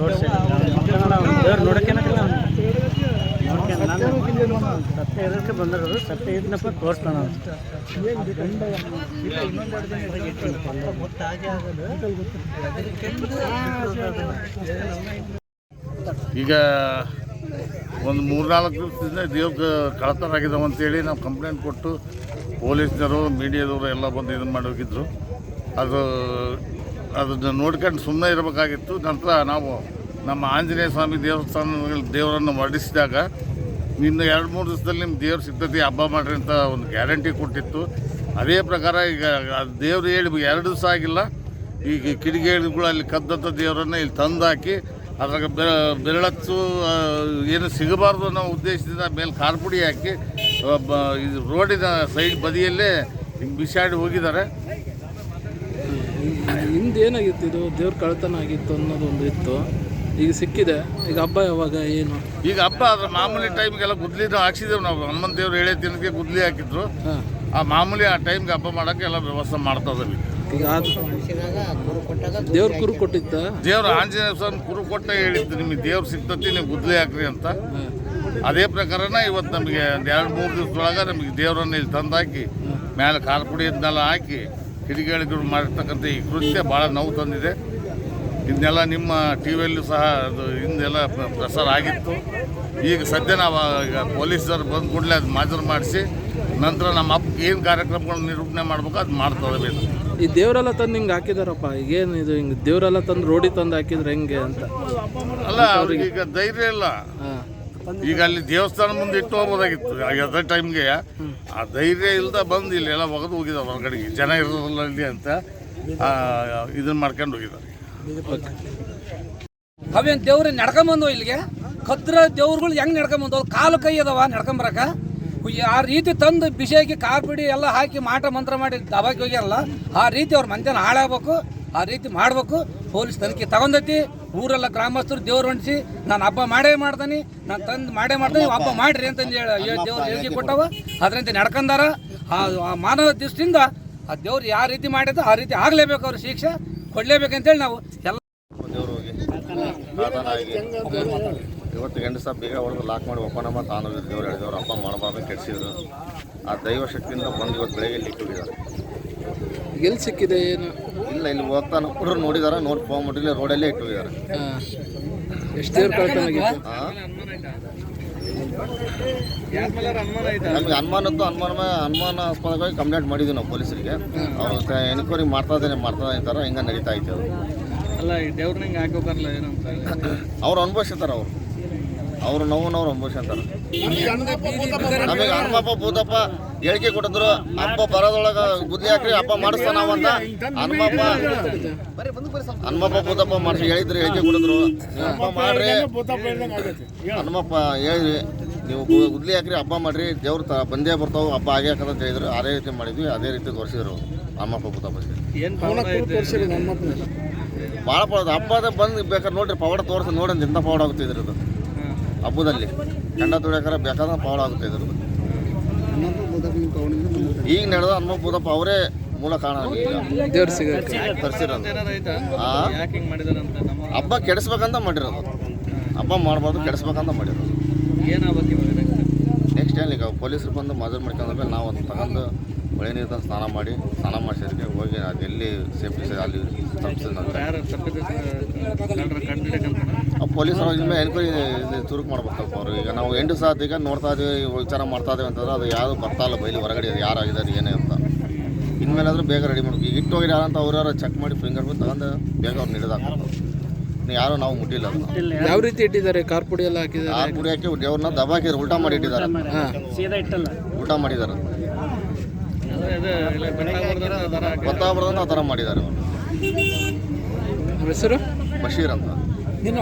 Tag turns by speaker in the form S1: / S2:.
S1: Road side ನೋಡೋಕೆ ಸತ್ಯ ಇರೋದಕ್ಕೆ ಬಂದಿರೋದು. ಸತ್ಯ ಇದನ್ನಪ್ಪ ತೋರಿಸ್ತಾನ
S2: ಈಗ ಒಂದು 3-4 ದಿವಸದಿಂದ ದೇವ್ರ ಕಳತನ ಆಗಿದ್ದಾವೆ ಅಂತೇಳಿ ನಾವು ಕಂಪ್ಲೇಂಟ್ ಕೊಟ್ಟು ಪೊಲೀಸ್ನವರು ಮೀಡಿಯಾದವರು ಎಲ್ಲ ಬಂದು ಇದನ್ನು ಮಾಡಿ ಹೋಗಿದ್ರು. ಅದನ್ನು ನೋಡ್ಕೊಂಡು ಸುಮ್ಮನೆ ಇರಬೇಕಾಗಿತ್ತು. ನಂತರ ನಾವು ನಮ್ಮ ಆಂಜನೇಯ ಸ್ವಾಮಿ ದೇವರನ್ನು ಹೊರಡಿಸಿದಾಗ ಇನ್ನು 2-3 ದಿವಸದಲ್ಲಿ ನಿಮ್ಮ ದೇವ್ರು ಸಿಗ್ತೈತಿ, ಹಬ್ಬ ಮಾಡಿರಿ ಅಂತ ಒಂದು ಗ್ಯಾರಂಟಿ ಕೊಟ್ಟಿತ್ತು. ಅದೇ ಪ್ರಕಾರ ಈಗ ದೇವ್ರು ಹೇಳಿ 2 ದಿವಸ ಆಗಿಲ್ಲ, ಈಗ ಕಿಡಿಗೇಡಿಗಳು ಅಲ್ಲಿ ಕದ್ದಂಥ ದೇವರನ್ನು ಇಲ್ಲಿ ತಂದು ಹಾಕಿ ಅದ್ರಾಗ ಬೆರಳಚ್ಚು ಏನು ಸಿಗಬಾರ್ದು ಅನ್ನೋ ಉದ್ದೇಶದಿಂದ ಮೇಲೆ ಕಾರ್ಪುಡಿ ಹಾಕಿ ಇದು ರೋಡಿನ ಸೈಡ್ ಬದಿಯಲ್ಲೇ ಹಿಂಗೆ ಬಿಸಾಡಿ ಹೋಗಿದ್ದಾರೆ.
S1: ಹಿಂದೆ ಏನಾಗಿತ್ತು, ಇದು ದೇವ್ರ ಕಳ್ತನ ಆಗಿತ್ತು ಅನ್ನೋದೊಂದು ಇತ್ತು, ಈಗ ಸಿಕ್ಕಿದೆ. ಈಗ ಹಬ್ಬ ಯಾವಾಗ ಏನು? ಈಗ
S2: ಹಬ್ಬ ಅದ್ರ ಮಾಮೂಲಿ ಟೈಮ್ಗೆಲ್ಲ ಗುದ್ಲಿನ ಹಾಕ್ಸಿದ್ದೇವೆ ನಾವು. ಹನುಮಂತ ದೇವ್ರು ಹೇಳೇ ತಿನ್ನಕ್ಕೆ ಗುದ್ಲಿ ಹಾಕಿದ್ರು. ಆ ಮಾಮೂಲಿ ಆ ಟೈಮ್ಗೆ ಹಬ್ಬ ಮಾಡೋಕ್ಕೆ ಎಲ್ಲ ವ್ಯವಸ್ಥೆ ಮಾಡ್ತಾ ಇದ್ದೀವಿ.
S1: ಈಗ ದೇವ್ರ ಕುರು ಕೊಟ್ಟಿದ್ದ,
S2: ದೇವ್ರು ಆಂಜನೇಯ ಸ್ವಾಮಿ ಕುರು ಕೊಟ್ಟ ಹೇಳಿದ್ದು ನಿಮಗೆ ದೇವ್ರು ಸಿಗ್ತತಿ, ನೀವು ಗುದ್ಲಿ ಹಾಕ್ರಿ ಅಂತ. ಅದೇ ಪ್ರಕಾರನ ಇವತ್ತು ನಮಗೆ 2-3 ದಿವಸದೊಳಗೆ ನಮಗೆ ದೇವರನ್ನು ಇಲ್ಲಿ ತಂದಾಕಿ ಮೇಲೆ ಖಾರಪುಡಿ ಇದನ್ನೆಲ್ಲ ಹಾಕಿ ಕಿಡಿಗೇಡಿಗಳು ಮಾಡಿರ್ತಕ್ಕಂಥ ಈ ಕೃತ್ಯ ಭಾಳ ನೋವು ತಂದಿದೆ. ಇದನ್ನೆಲ್ಲ ನಿಮ್ಮ ಟಿ ವಿಯಲ್ಲೂ ಸಹ ಅದು ಹಿಂದೆಲ್ಲ ಪ್ರಸಾರ ಆಗಿತ್ತು. ಈಗ ಸದ್ಯ ನಾವು ಈಗ ಪೊಲೀಸರು ಬಂದ ಕೂಡಲೇ ಅದು ಮಾಜರು ಮಾಡಿಸಿ ನಂತರ ನಮ್ಮ ಹಬ್ಬಕ್ಕೆ ಏನು ಕಾರ್ಯಕ್ರಮಗಳನ್ನ ನಿರೂಪಣೆ ಮಾಡ್ಬೇಕು ಅದು ಮಾಡ್ತದೆ.
S1: ಈ ದೇವರೆಲ್ಲ ತಂದು ಹಿಂಗೆ ಹಾಕಿದಾರಪ್ಪ, ಈಗೇನು ಇದು ಹಿಂಗೆ ದೇವರೆಲ್ಲ ತಂದು ರೋಡಿ ತಂದು ಹಾಕಿದ್ರೆ ಹೆಂಗೆ ಅಂತ
S2: ಅಲ್ಲ, ಅವ್ರಿಗೆ ಈಗ ಧೈರ್ಯ ಇಲ್ಲ. ಈಗ ಅಲ್ಲಿ ದೇವಸ್ಥಾನ ಮುಂದೆ ಇಟ್ಟು ಹೋಗ್ಬೋದಾಗಿತ್ತು ಅದೇ ಟೈಮ್ಗೆ. ಆ ಧೈರ್ಯ ಇಲ್ಲದ ಬಂದು ಇಲ್ಲಿ ಎಲ್ಲ ಒಗೆದು ಹೋಗಿದ್ದಾರೆ ಹೊರಗಡೆಗೆ, ಜನ ಇರೋಲ್ಲ ಇಲ್ಲಿ ಅಂತ ಇದನ್ನ ಮಾಡ್ಕೊಂಡು ಹೋಗಿದ್ದಾರೆ.
S3: ಅವೇನು ದೇವ್ರು ನಡ್ಕೊಂಬಂದು ಇಲ್ಲಿಗೆ ಕದ್ರ ದೇವ್ರುಗಳು ಹೆಂಗೆ ನಡ್ಕೊಂಬಂದು ಕಾಲು ಕೈ ಅದಾವ ನಡ್ಕೊಂಬರಕ. ಆ ರೀತಿ ತಂದು ಬಿಸಿಯಾಗಿ ಕಾರ್ಪಿಡಿ ಎಲ್ಲ ಹಾಕಿ ಮಾಟ ಮಂತ್ರ ಮಾಡಿ ದಬಾಕಿ ಹೋಗ್ಯಾರಲ್ಲ, ಆ ರೀತಿ ಅವ್ರ ಮಂದಿನ ಹಾಳಾಗಬೇಕು, ಆ ರೀತಿ ಮಾಡಬೇಕು. ಪೊಲೀಸ್ ತನಿಖೆ ತಗೊಂಡೈತಿ. ಊರೆಲ್ಲ ಗ್ರಾಮಸ್ಥರು ದೇವ್ರು ಹೊಂಟಿಸಿ ನಾನು ಹಬ್ಬ ಮಾಡೇ ಮಾಡ್ತಾನೆ, ನಾನು ತಂದು ಮಾಡೇ ಮಾಡ್ತಾನೆ, ಹಬ್ಬ ಮಾಡಿರಿ ಅಂತಂದು ದೇವ್ರು ಹೇಳಿಕೆ ಕೊಟ್ಟವ. ಅದರಂತೆ ನಡ್ಕೊಂಡಾರ. ಆ ಮಾನವ ದೃಷ್ಟಿಯಿಂದ ಆ ದೇವ್ರು ಯಾವ ರೀತಿ ಮಾಡಿದ ಆ ರೀತಿ ಆಗಲೇಬೇಕು, ಅವ್ರ ಶಿಕ್ಷೆ ಕೊಡಲೇಬೇಕಂತೇಳಿ ನಾವು ಎಲ್ಲ
S4: ಇವತ್ತು ಗಂಡು ಸಹ ಬೇಗ ಹೊಡೆದು ಲಾಕ್ ಮಾಡಿ ಒಪ್ಪನ ಮತ್ತು ಆನಂದ ದೇವ್ರು ಹೇಳಿದವ್ರು ಹಬ್ಬ ಮಾಡಬಾರ್ದು ಕೆಡಿಸಿದ್ರು. ಆ ದೈವ ಶಕ್ತಿಯಿಂದ ಬಂದು ಇವತ್ತು ಬೆಳಗ್ಗೆ ಇಲ್ಲಿ ಇಟ್ಟಿದ್ದಾರೆ.
S1: ಎಲ್ಲಿ ಸಿಕ್ಕಿದೆ ಏನು
S4: ಇಲ್ಲ, ಇಲ್ಲಿ ಹೋಗ್ತಾ ಹುಡುಗರು ನೋಡಿದಾರೆ, ನೋಡಿ ಫೋನ್ ಮಾಡಿಲ್ಲ, ರೋಡಲ್ಲೇ ಇಟ್ಟಿದ್ದಾರೆ.
S1: ಎಷ್ಟು ದೇವ್ರ ಕಳ್ತನ ಆಗಿತ್ತು?
S4: ನಮಗೆ ಅನುಮಾನಾಸ್ಪದವಾಗಿ ಕಂಪ್ಲೇಂಟ್ ಮಾಡಿದ್ವಿ ನಾವು ಪೊಲೀಸರಿಗೆ. ಅವ್ರು ಎನ್ಕ್ವೈರಿ ಮಾಡ್ತಾ ಇದ್ದಾರೆ, ಹಿಂಗೆ ನಡೀತಾ ಇತ್ತು.
S1: ಅಲ್ಲ, ಈ ದೇವ್ರನ್ನ ಹಿಂಗೆ ಹಾಕೋಬಾರಲ್ಲ ಏನಂತ
S4: ಅವ್ರು ಅನುಭವಿಸ್ತಾರೆ. ಅವ್ರು ನೋವನ್ನವ್ರು ಅನುಭವಿಸ್ತಾರೆ. ನಮಗೆ ಹನುಮಪ್ಪ ಭೂತಪ್ಪ ಹೇಳಿಕೆ ಕೊಟ್ಟಿದ್ರು ಹಬ್ಬ ಬರೋದೊಳಗ ಗುದ್ಲಿ ಹಾಕ್ರಿ ಹಬ್ಬ ಮಾಡಿಸ್ತಾನ ಅಂತ ಹನುಮಪ್ಪ ಭೂತಪ್ಪ ಮಾಡಿಸಿ ಹೇಳಿದ್ರು ಹೇಳಿಕೆ ಕೊಟ್ಟಿದ್ರು ನೀವು ಹಬ್ಬ ಮಾಡ್ರಿ ಹನುಮಪ್ಪ ಹೇಳಿ ನೀವು ಗುದ್ಲಿ ಹಾಕ್ರಿ ಹಬ್ಬ ಮಾಡ್ರಿ ದೇವ್ರು ಬಂದೇ ಬರ್ತಾವೆ ಹಬ್ಬ ಆಗೇ ಹಾಕಂತ ಹೇಳಿದ್ರು ಅದೇ ರೀತಿ ಮಾಡಿದ್ವಿ ಅದೇ ರೀತಿ ತೋರಿಸಿದ್ರು ಹನುಮಪ್ಪ ಭೂತಪ್ಪ ಭಾಳ ಪಡೋದು ಹಬ್ಬದ ಬಂದು ಬೇಕಾದ್ರೆ ನೋಡ್ರಿ ಪವಾಡ ತೋರಿಸಿ ನೋಡಿ ಇಂಥ ಪವಾಡ ಆಗುತ್ತಿದ್ರು ಇದು ಹಬ್ಬದಲ್ಲಿ ಗಂಡ ತುಳಿಯಾಕರ ಬೇಕಾದ್ರೆ ಪವಾಡ ಆಗುತ್ತಿದ್ರು ಈಗ ನಡೆದ ಹನುಮ ಭೂತಪ್ಪ ಅವರೇ ಮೂಲ ಕಾರಣ
S1: ದೇವ್ರು ಸಿಗಕ್ಕೆ
S4: ತರಿಸಿರೋದು ಹಬ್ಬ ಕೆಡಿಸ್ಬೇಕಂತ ಮಾಡಿರೋದು ಹಬ್ಬ ಮಾಡ್ಬಾರ್ದು ಕೆಡಿಸ್ಬೇಕಂತ ಮಾಡಿರೋದು ನೆಕ್ಸ್ಟ್ ಏನು ಈಗ ಪೊಲೀಸರು ಬಂದು ಮಜರ್ ಮಾಡ್ಕೊಂಡ್ಮೇಲೆ ನಾವು ಅದನ್ನ ತಗೊಂಡು ಹೊಳೆ ನೀರು ಸ್ನಾನ ಮಾಡಿಸಿದಕ್ಕೆ ಹೋಗಿ ಅದು ಎಲ್ಲಿ ಸೇಫ್ಟಿ ಅಲ್ಲಿ ಪೊಲೀಸರು ಇನ್ಮೇಲೆ ಎನ್ಕ್ವೈರಿ ಚುರುಕು ಮಾಡ್ಬೇಕಲ್ಪ ಅವರು ಈಗ ನಾವು ಎಂಟು ಸಾತ್ ಈಗ ನೋಡ್ತಾ ಇದೀವಿ ವಿಚಾರ ಮಾಡ್ತಾ ಇದೀವಿ ಅಂತಂದ್ರೆ ಅದು ಯಾವುದು ಬರ್ತಾ ಇಲ್ಲ ಬೈಲಿ ಹೊರಗಡೆ ಅದು ಯಾರಾಗಿದ್ದಾರೆ ಏನೇ ಅಂತ ಇನ್ಮೇಲಾದರೂ ಬೇಗ ರೆಡಿ ಮಾಡ್ಬೇಕು ಈಗ ಇಟ್ಟು ಹೋಗಿದ್ದಾರೆ ಅಂತ ಅವ್ರು ಚೆಕ್ ಮಾಡಿ ಫಿಂಗರ್ ಪ್ರಿಂಟ್ ತಗೊಂಡು ಬೇಗ ಅವ್ರು ಹಿಡಿದಾಕ್ತಾರೆ ಯಾರು ನಾವು ಮುಟ್ಟಿಲ್ಲ ಅದನ್ನು
S1: ಯಾವ ರೀತಿ ಇಟ್ಟಿದ್ದಾರೆ ಖಾರ ಪುಡಿ ಎಲ್ಲ ಹಾಕಿದ್ದಾರೆ
S4: ಆ ಪುಡಿ ಹಾಕಿ ದೇವ್ರನ್ನ ದಬಾಕಿದ್ರು ಉಲ್ಟಾ ಮಾಡಿ ಇಟ್ಟಿದ್ದಾರೆ ಉಲ್ಟಾ ಮಾಡಿದ್ದಾರೆ ಗೊತ್ತಾಗ್ಬಾರ್ದಂತ ಆ ಥರ ಮಾಡಿದ್ದಾರೆ ಅವರು
S1: ಹೆಸರು
S4: ಬಶೀರ್ ಅಂತ
S3: ನಿನ್ನ